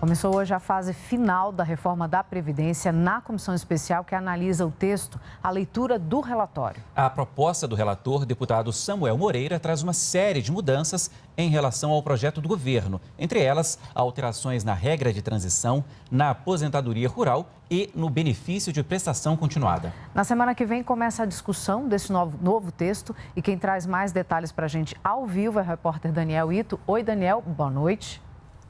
Começou hoje a fase final da reforma da Previdência na comissão especial que analisa o texto, a leitura do relatório. A proposta do relator, deputado Samuel Moreira, traz uma série de mudanças em relação ao projeto do governo. Entre elas, alterações na regra de transição, na aposentadoria rural e no benefício de prestação continuada. Na semana que vem começa a discussão desse novo texto e quem traz mais detalhes para a gente ao vivo é o repórter Daniel Ito. Oi, Daniel, boa noite.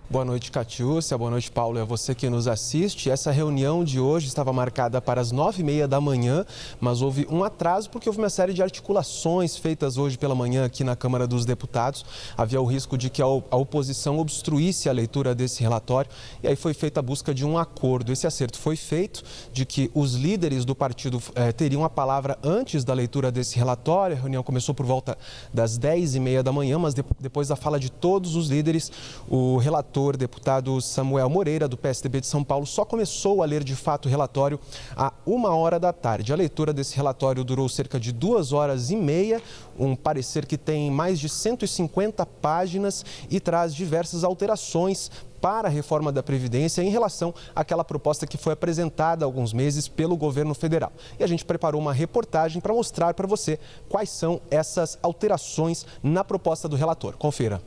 Boa noite, Catiúcia. Boa noite, Paulo. É você que nos assiste. Essa reunião de hoje estava marcada para as 9h30 da manhã, mas houve um atraso porque houve uma série de articulações feitas hoje pela manhã aqui na Câmara dos Deputados. Havia o risco de que a oposição obstruísse a leitura desse relatório e aí foi feita a busca de um acordo. Esse acerto foi feito de que os líderes do partido teriam a palavra antes da leitura desse relatório. A reunião começou por volta das 10h30 da manhã, mas depois da fala de todos os líderes, o relator, deputado Samuel Moreira, do PSDB de São Paulo, só começou a ler de fato o relatório à 1h da tarde. A leitura desse relatório durou cerca de 2h30, um parecer que tem mais de 150 páginas e traz diversas alterações para a reforma da Previdência em relação àquela proposta que foi apresentada há alguns meses pelo governo federal. E a gente preparou uma reportagem para mostrar para você quais são essas alterações na proposta do relator. Confira.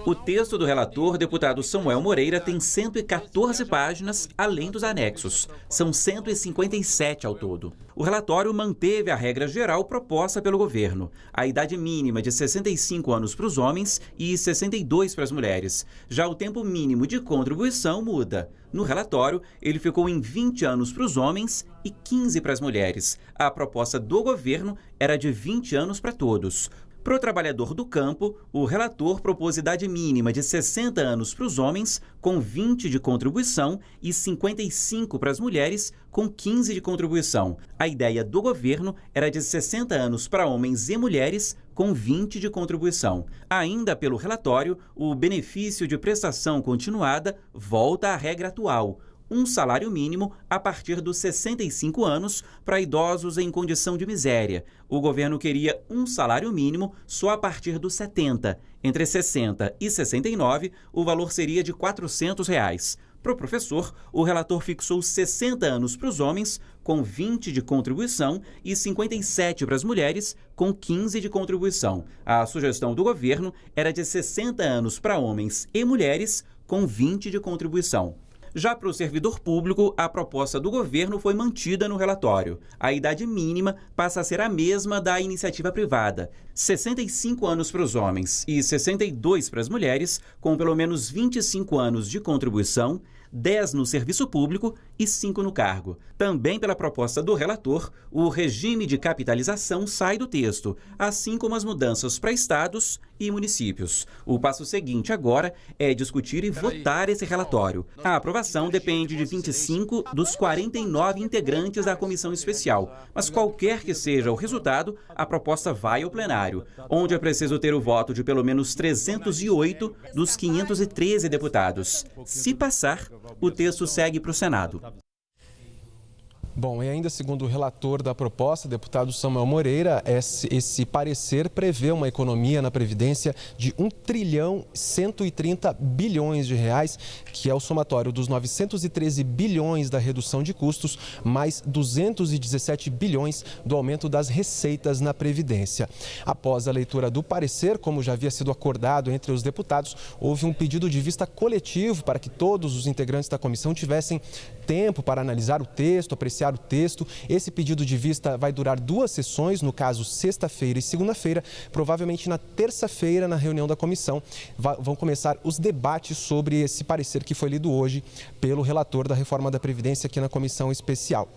O texto do relator, deputado Samuel Moreira, tem 114 páginas, além dos anexos. São 157 ao todo. O relatório manteve a regra geral proposta pelo governo. A idade mínima de 65 anos para os homens e 62 para as mulheres. Já o tempo mínimo de contribuição muda. No relatório, ele ficou em 20 anos para os homens e 15 para as mulheres. A proposta do governo era de 20 anos para todos. Para o trabalhador do campo, o relator propôs idade mínima de 60 anos para os homens, com 20 de contribuição, e 55 para as mulheres, com 15 de contribuição. A ideia do governo era de 60 anos para homens e mulheres, com 20 de contribuição. Ainda pelo relatório, o benefício de prestação continuada volta à regra atual. Um salário mínimo a partir dos 65 anos para idosos em condição de miséria. O governo queria um salário mínimo só a partir dos 70. Entre 60 e 69, o valor seria de R$ 400. Para o professor, o relator fixou 60 anos para os homens, com 20 de contribuição, e 57 para as mulheres, com 15 de contribuição. A sugestão do governo era de 60 anos para homens e mulheres, com 20 de contribuição. Já para o servidor público, a proposta do governo foi mantida no relatório. A idade mínima passa a ser a mesma da iniciativa privada. 65 anos para os homens e 62 para as mulheres, com pelo menos 25 anos de contribuição, 10 no serviço público e 5 no cargo. Também pela proposta do relator, o regime de capitalização sai do texto, assim como as mudanças para estados e municípios. O passo seguinte agora é discutir e votar esse relatório. A aprovação depende de 25 dos 49 integrantes da comissão especial. Mas qualquer que seja o resultado, a proposta vai ao plenário, onde é preciso ter o voto de pelo menos 308 dos 513 deputados. Se passar, o texto segue para o Senado. Bom, e ainda segundo o relator da proposta, deputado Samuel Moreira, esse parecer prevê uma economia na Previdência de R$ 1.130 bilhões, que é o somatório dos 913 bilhões da redução de custos, mais 217 bilhões do aumento das receitas na Previdência. Após a leitura do parecer, como já havia sido acordado entre os deputados, houve um pedido de vista coletivo para que todos os integrantes da comissão tivessem tempo para analisar o texto, apreciar o texto. Esse pedido de vista vai durar 2 sessões, no caso, sexta-feira e segunda-feira. Provavelmente na terça-feira, na reunião da comissão, vão começar os debates sobre esse parecer que foi lido hoje pelo relator da reforma da Previdência aqui na comissão especial.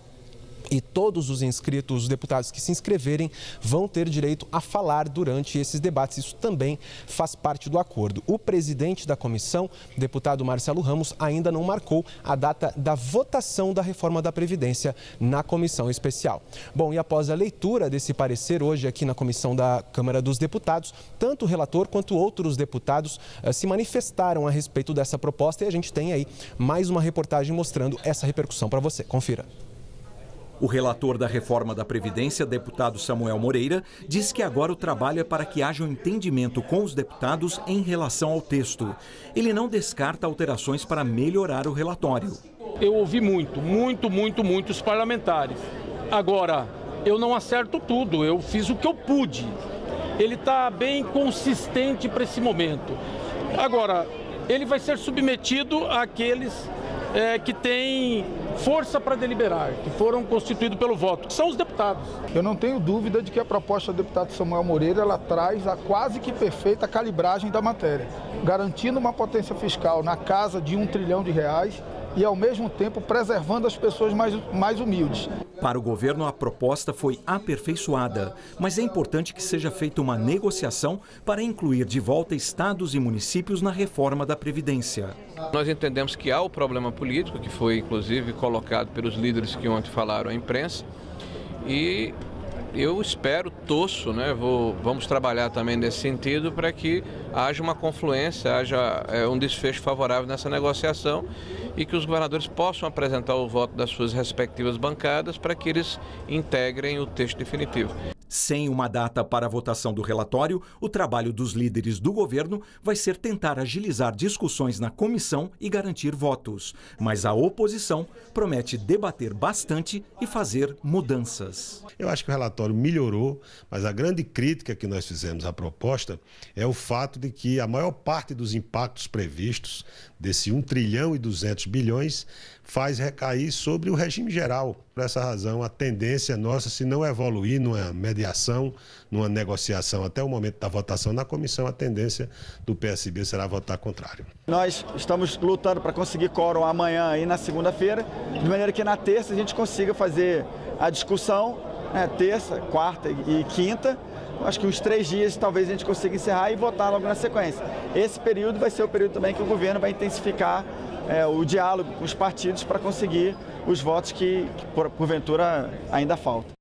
E todos os inscritos, os deputados que se inscreverem, vão ter direito a falar durante esses debates. Isso também faz parte do acordo. O presidente da comissão, deputado Marcelo Ramos, ainda não marcou a data da votação da reforma da Previdência na comissão especial. Bom, e após a leitura desse parecer hoje aqui na comissão da Câmara dos Deputados, tanto o relator quanto outros deputados se manifestaram a respeito dessa proposta e a gente tem aí mais uma reportagem mostrando essa repercussão para você. Confira. O relator da reforma da Previdência, deputado Samuel Moreira, diz que agora o trabalho é para que haja um entendimento com os deputados em relação ao texto. Ele não descarta alterações para melhorar o relatório. Eu ouvi muitos parlamentares. Agora, eu não acerto tudo, eu fiz o que eu pude. Ele está bem consistente para esse momento. Agora, ele vai ser submetido àqueles que têm força para deliberar, que foram constituídos pelo voto, que são os deputados. Eu não tenho dúvida de que a proposta do deputado Samuel Moreira ela traz a quase que perfeita calibragem da matéria, garantindo uma potência fiscal na casa de R$1 trilhão e, ao mesmo tempo, preservando as pessoas mais humildes. Para o governo, a proposta foi aperfeiçoada, mas é importante que seja feita uma negociação para incluir de volta estados e municípios na reforma da Previdência. Nós entendemos que há o problema político, que foi inclusive colocado pelos líderes que ontem falaram à imprensa, e eu espero, torço, vamos trabalhar também nesse sentido para que haja uma confluência, haja um desfecho favorável nessa negociação e que os governadores possam apresentar o voto das suas respectivas bancadas para que eles integrem o texto definitivo. Sem uma data para a votação do relatório, o trabalho dos líderes do governo vai ser tentar agilizar discussões na comissão e garantir votos. Mas a oposição promete debater bastante e fazer mudanças. Eu acho que o relatório melhorou, mas a grande crítica que nós fizemos à proposta é o fato de que a maior parte dos impactos previstos, desse 1 trilhão e 200 bilhões, faz recair sobre o regime geral. Por essa razão, a tendência nossa, se não evoluir numa mediação, numa negociação até o momento da votação na comissão, a tendência do PSB será votar contrário. Nós estamos lutando para conseguir quórum amanhã e na segunda-feira, de maneira que na terça a gente consiga fazer a discussão, terça, quarta e quinta. Acho que uns 3 dias talvez a gente consiga encerrar e votar logo na sequência. Esse período vai ser o período também que o governo vai intensificar o diálogo com os partidos para conseguir os votos que porventura ainda faltam.